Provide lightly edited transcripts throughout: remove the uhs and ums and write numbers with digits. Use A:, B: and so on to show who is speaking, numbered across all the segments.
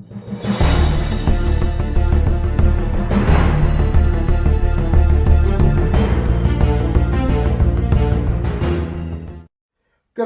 A: Good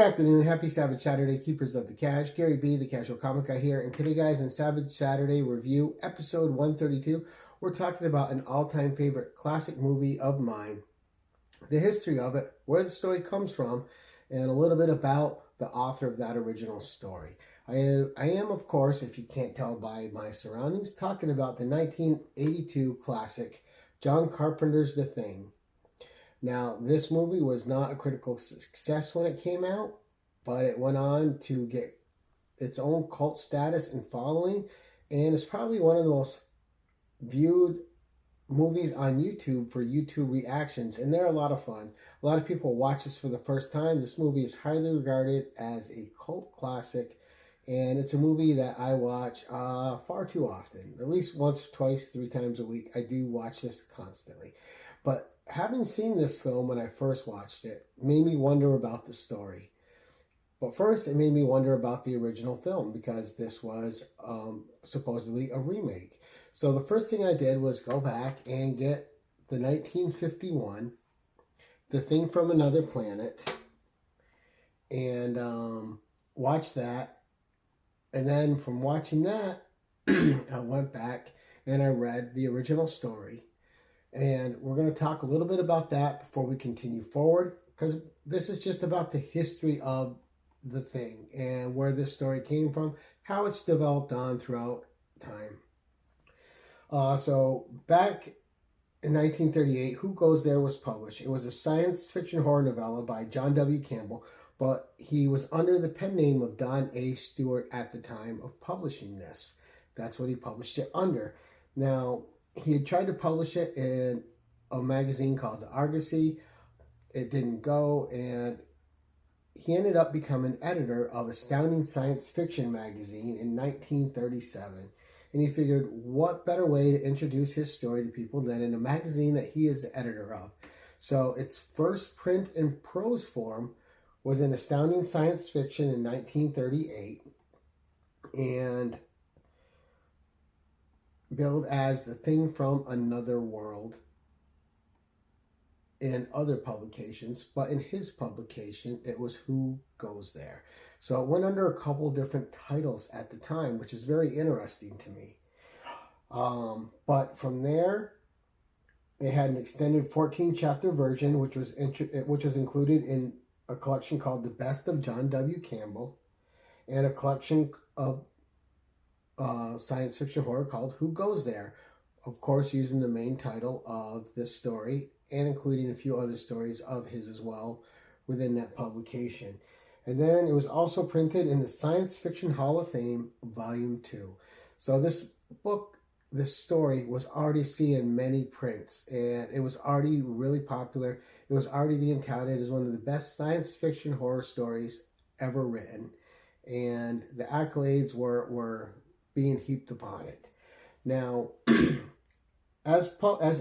A: afternoon. Happy Savage Saturday, keepers of the cash. Gary B, the Casual Comic Guy here. And today, guys, in Savage Saturday Review, episode 132, we're talking about an all-time favorite classic movie of mine, the history of it, where the story comes from, and a little bit about the author of that original story. I am, of course, if you can't tell by my surroundings, talking about the 1982 classic, John Carpenter's The Thing. Now, this movie was not a critical success when it came out, but it went on to get its own cult status and following, and it's probably one of the most viewed movies on YouTube for YouTube reactions, and they're a lot of fun. A lot of people watch this for the first time. This movie is highly regarded as a cult classic, and it's a movie that I watch far too often. At least once, twice, 3 times a week. I do watch this constantly. But having seen this film when I first watched it made me wonder about the story. But first, it made me wonder about the original film because this was supposedly a remake. So the first thing I did was go back and get the 1951, The Thing from Another Planet, and watch that. And then from watching that, I went back and I read the original story. And we're going to talk a little bit about that before we continue forward, because this is just about the history of The Thing and where this story came from, how it's developed on throughout time. So back in 1938, Who Goes There was published. It was a science fiction horror novella by John W. Campbell, but he was under the pen name of Don A. Stewart at the time of publishing this. That's what he published it under. Now, he had tried to publish it in a magazine called The Argosy. It didn't go, and he ended up becoming editor of Astounding Science Fiction magazine in 1937. And he figured, what better way to introduce his story to people than in a magazine that he is the editor of? So its first print in prose form was in Astounding Science Fiction in 1938, and billed as The Thing from Another World in other publications, but in his publication, it was Who Goes There. So it went under a couple different titles at the time, which is very interesting to me. But from there, it had an extended 14-chapter version, which was included in a collection called The Best of John W. Campbell, and a collection of science fiction horror called Who Goes There, of course using the main title of this story and including a few other stories of his as well within that publication. And then it was also printed in the Science Fiction Hall of Fame Volume 2. So this book, this story was already seeing many prints, and it was already really popular. It was already being touted as one of the best science fiction horror stories ever written, and the accolades were being heaped upon it. Now, as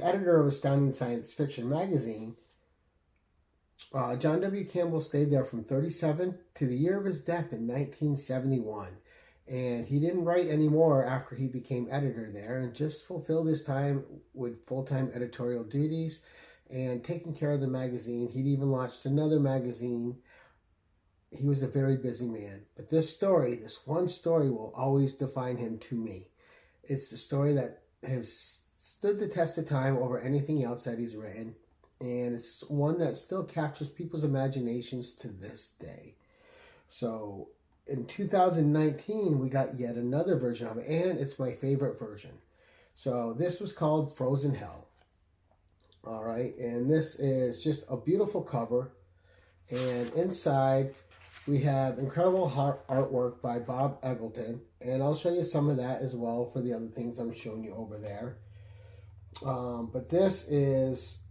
A: editor of Astounding Science Fiction magazine, John W. Campbell stayed there from 1937 to the year of his death in 1971. And he didn't write anymore after he became editor there, and just fulfilled his time with full-time editorial duties and taking care of the magazine. He'd even launched another magazine. He was a very busy man. But this one story will always define him to me. It's the story that has stood the test of time over anything else that he's written. And it's one that still captures people's imaginations to this day. So in 2019, we got yet another version of it, and it's my favorite version. So this was called Frozen Hell. All right, and this is just a beautiful cover. And inside, we have incredible artwork by Bob Eggleton, and I'll show you some of that as well for the other things I'm showing you over there. But this is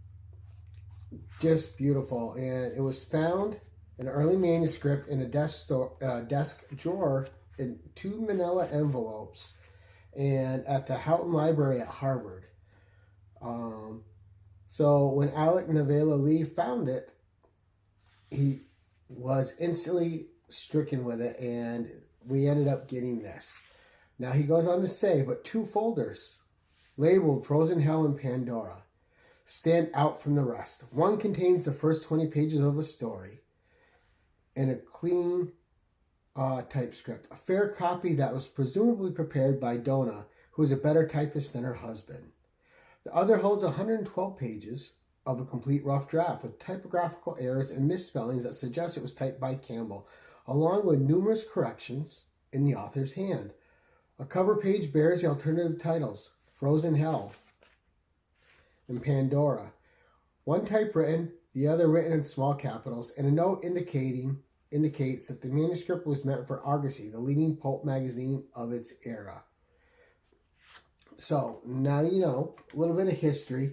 A: just beautiful, and it was found an early manuscript in a desk drawer in 2 manila envelopes, and at the Houghton Library at Harvard. So when Alec Novella Lee found it, he was instantly stricken with it, and we ended up getting this. Now he goes on to say, but two folders labeled Frozen Hell and Pandora stand out from the rest. One contains the first 20 pages of a story in a clean typescript, a fair copy that was presumably prepared by Donna, who is a better typist than her husband. The other holds 112 pages of a complete rough draft with typographical errors and misspellings that suggest it was typed by Campbell, along with numerous corrections in the author's hand. A cover page bears the alternative titles, Frozen Hell and Pandora. One typewritten, the other written in small capitals, and a note indicates that the manuscript was meant for Argosy, the leading pulp magazine of its era. So now you know a little bit of history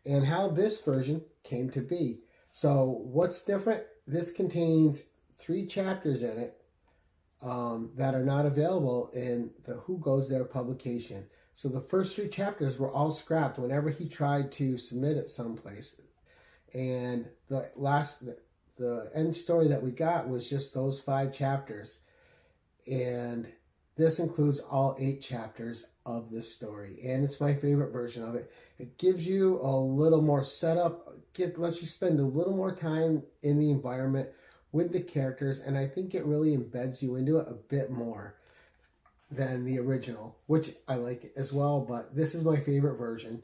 A: and how this version came to be. So what's different? This contains 3 chapters in it that are not available in the Who Goes There publication. So the first 3 chapters were all scrapped whenever he tried to submit it someplace. And the end story that we got was just those 5 chapters. And this includes all 8 chapters of this story. And it's my favorite version of it. It gives you a little more setup, lets you spend a little more time in the environment with the characters. And I think it really embeds you into it a bit more than the original, which I like as well. But this is my favorite version.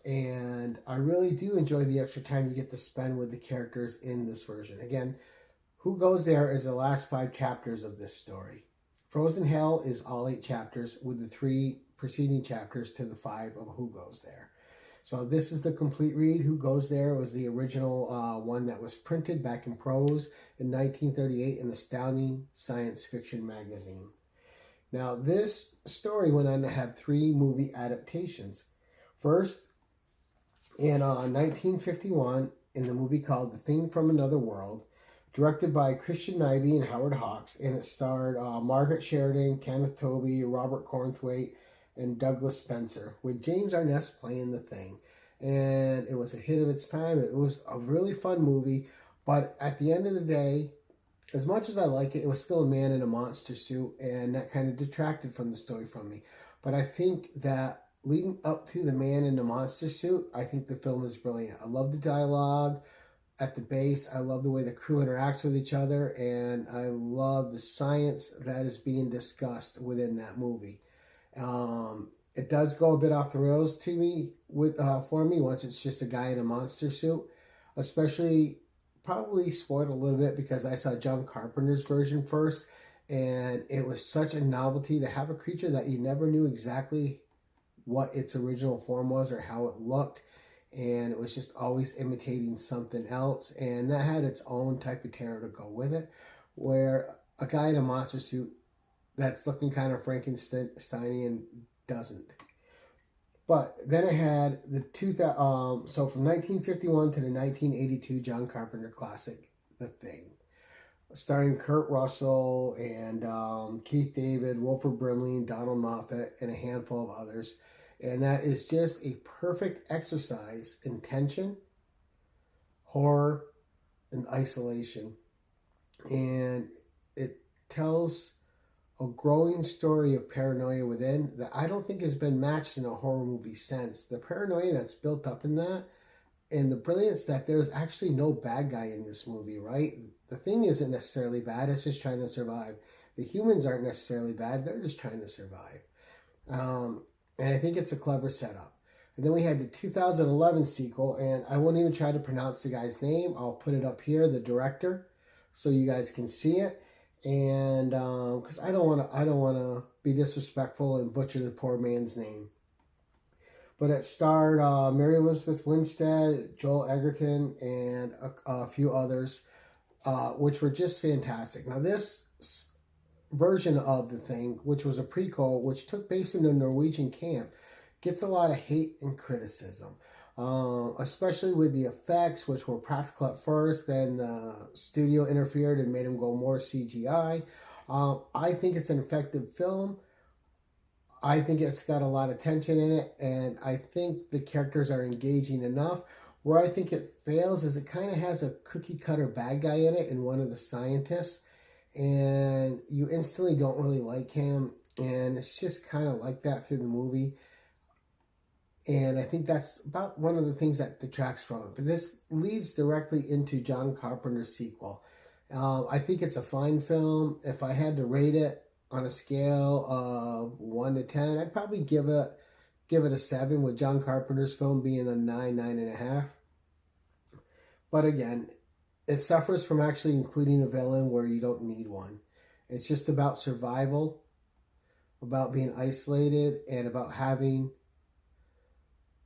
A: And I really do enjoy the extra time you get to spend with the characters in this version. Again, Who Goes There is the last 5 chapters of this story. Frozen Hell is all 8 chapters with the 3 preceding chapters to the 5 of Who Goes There. So this is the complete read. Who Goes There was the original one that was printed back in prose in 1938 in Astounding Science Fiction magazine. Now this story went on to have 3 movie adaptations. First, in 1951, in the movie called The Thing from Another World, directed by Christian Nyby and Howard Hawks, and it starred Margaret Sheridan, Kenneth Tobey, Robert Cornthwaite, and Douglas Spencer, with James Arness playing the Thing. And it was a hit of its time. It was a really fun movie, but at the end of the day, as much as I like it, it was still a man in a monster suit, and that kind of detracted from the story from me. But I think that leading up to the man in the monster suit, I think the film is brilliant. I love the dialogue at the base. I love the way the crew interacts with each other, and I love the science that is being discussed within that movie. It does go a bit off the rails to me for me once it's just a guy in a monster suit, especially probably spoiled a little bit because I saw John Carpenter's version first, and it was such a novelty to have a creature that you never knew exactly what its original form was or how it looked, and it was just always imitating something else, and that had its own type of terror to go with it, where a guy in a monster suit that's looking kind of Frankensteinian doesn't. But then it had the so from 1951 to the 1982 John Carpenter classic, The Thing, starring Kurt Russell and Keith David, Wilford Brimley, Donald Moffat, and a handful of others. And that is just a perfect exercise in tension, horror, and isolation. And it tells a growing story of paranoia within that I don't think has been matched in a horror movie since. The paranoia that's built up in that, and the brilliance that there's actually no bad guy in this movie, right? The Thing isn't necessarily bad, it's just trying to survive. The humans aren't necessarily bad, they're just trying to survive. And I think it's a clever setup. And then we had the 2011 sequel, and I won't even try to pronounce the guy's name. I'll put it up here, the director, so you guys can see it. And because I don't want to be disrespectful and butcher the poor man's name. But it starred Mary Elizabeth Winstead, Joel Edgerton, and a few others, which were just fantastic. Now this version of The Thing, which was a prequel, which took place in a Norwegian camp, gets a lot of hate and criticism, especially with the effects, which were practical at first, then the studio interfered and made them go more CGI. I think it's an effective film. I think it's got a lot of tension in it, and I think the characters are engaging enough. Where I think it fails is it kind of has a cookie-cutter bad guy in it, and one of the scientists, and you instantly don't really like him. And it's just kind of like that through the movie. And I think that's about one of the things that detracts from it. But this leads directly into John Carpenter's sequel. I think it's a fine film. If I had to rate it on a scale of 1 to 10, I'd probably give it a 7, with John Carpenter's film being a 9, 9.5. But again, it suffers from actually including a villain where you don't need one. It's just about survival, about being isolated, and about having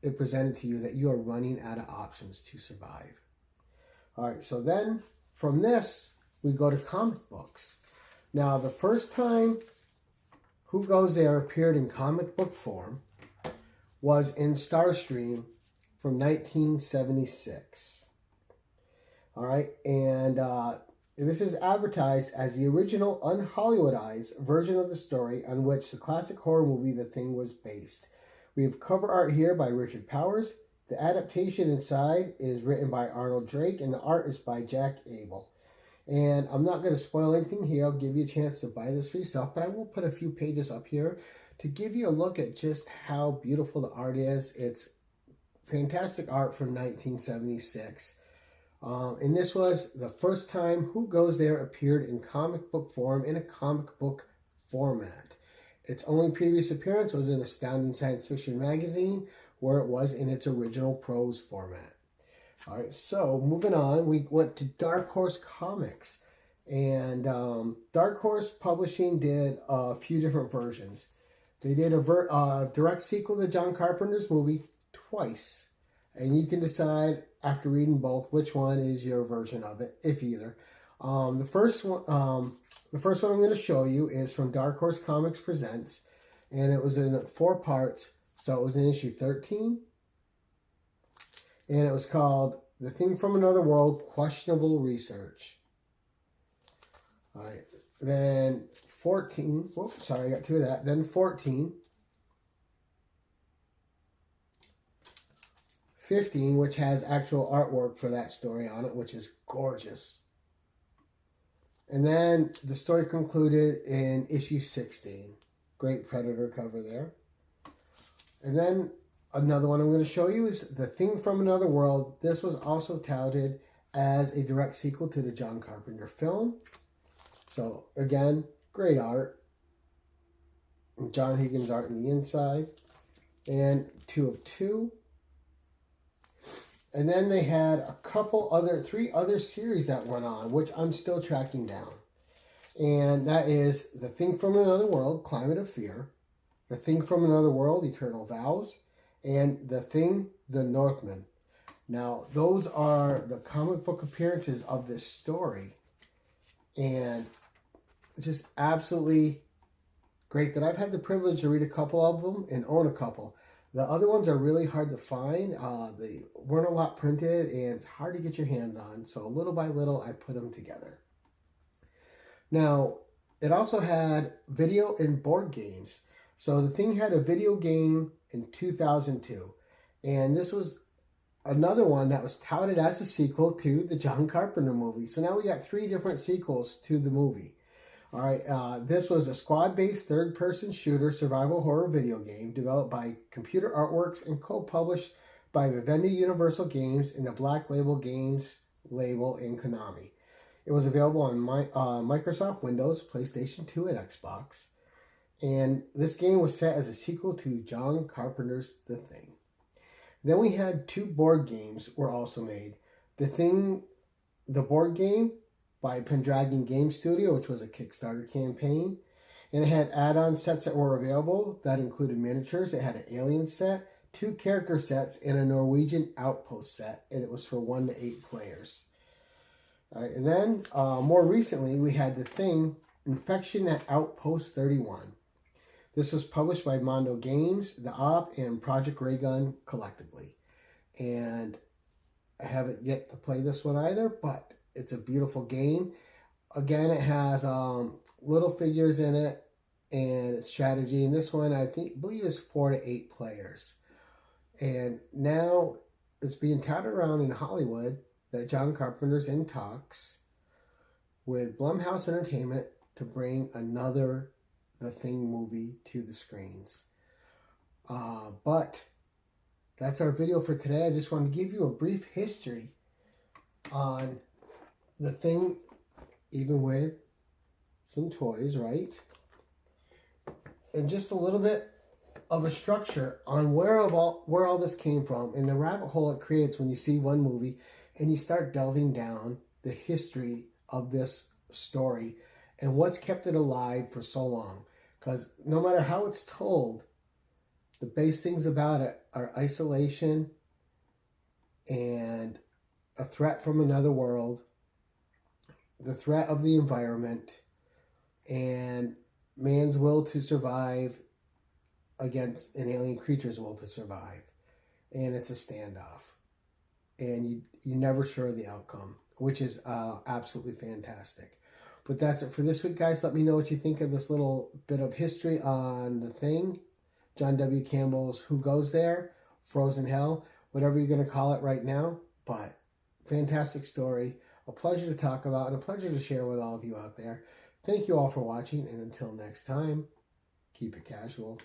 A: it presented to you that you are running out of options to survive. All right, so then from this, we go to comic books. Now, the first time Who Goes There appeared in comic book form was in Starscream from 1976. All right, and this is advertised as the original un-Hollywoodized version of the story on which the classic horror movie The Thing was based. We have cover art here by Richard Powers. The adaptation inside is written by Arnold Drake, and the art is by Jack Abel. And I'm not going to spoil anything here. I'll give you a chance to buy this for yourself, but I will put a few pages up here to give you a look at just how beautiful the art is. It's fantastic art from 1976. And this was the first time Who Goes There appeared in comic book form in a comic book format. Its only previous appearance was in Astounding Science Fiction magazine, where it was in its original prose format. All right, so moving on, we went to Dark Horse Comics. And Dark Horse Publishing did a few different versions. They did a direct sequel to John Carpenter's movie twice. And you can decide after reading both which one is your version of it, if either. The first one I'm going to show you is from Dark Horse Comics Presents, and it was in 4 parts. So it was in issue 13, and it was called The Thing from Another World, Questionable Research. All right, then 14, whoops, sorry, I got 2 of that. Then 14, 15, which has actual artwork for that story on it, which is gorgeous. And then the story concluded in issue 16. Great Predator cover there. And then another one I'm going to show you is The Thing from Another World. This was also touted as a direct sequel to the John Carpenter film. So again, great art. And John Higgins art on the inside. And 2 of 2. And then they had 3 other series that went on, which I'm still tracking down. And that is The Thing from Another World, Climate of Fear. The Thing from Another World, Eternal Vows. And The Thing, The Northman. Now, those are the comic book appearances of this story. And just absolutely great that I've had the privilege to read a couple of them and own a couple. The other ones are really hard to find. They weren't a lot printed, and it's hard to get your hands on. So little by little, I put them together. Now, it also had video and board games. So The Thing had a video game in 2002. And this was another one that was touted as a sequel to the John Carpenter movie. So now we got 3 different sequels to the movie. All right, this was a squad-based third-person shooter survival horror video game developed by Computer Artworks and co-published by Vivendi Universal Games and the Black Label Games label in Konami. It was available on Microsoft Windows, PlayStation 2, and Xbox. And this game was set as a sequel to John Carpenter's The Thing. Then we had 2 board games were also made. The Thing, the board game, by Pendragon Game Studio, which was a Kickstarter campaign. And it had add-on sets that were available that included miniatures. It had an alien set, 2 character sets, and a Norwegian outpost set. And it was for 1 to 8 players. All right, and then more recently, we had The Thing, Infection at Outpost 31. This was published by Mondo Games, The Op, and Project Raygun collectively. And I haven't yet to play this one either, but it's a beautiful game. Again, it has little figures in it, and it's strategy. And this one, I believe, is 4 to 8 players. And now it's being touted around in Hollywood that John Carpenter's in talks with Blumhouse Entertainment to bring another the Thing movie to the screens. But that's our video for today. I just want to give you a brief history on the Thing, even with some toys, right? And just a little bit of a structure on where all this came from and the rabbit hole it creates when you see one movie and you start delving down the history of this story and what's kept it alive for so long. Because no matter how it's told, the base things about it are isolation and a threat from another world, the threat of the environment, and man's will to survive against an alien creature's will to survive. And it's a standoff. And you're never sure of the outcome, which is absolutely fantastic. But that's it for this week, guys. Let me know what you think of this little bit of history on The Thing. John W. Campbell's Who Goes There? Frozen Hell, whatever you're going to call it right now. But fantastic story. A pleasure to talk about and a pleasure to share with all of you out there. Thank you all for watching, and until next time, keep it casual.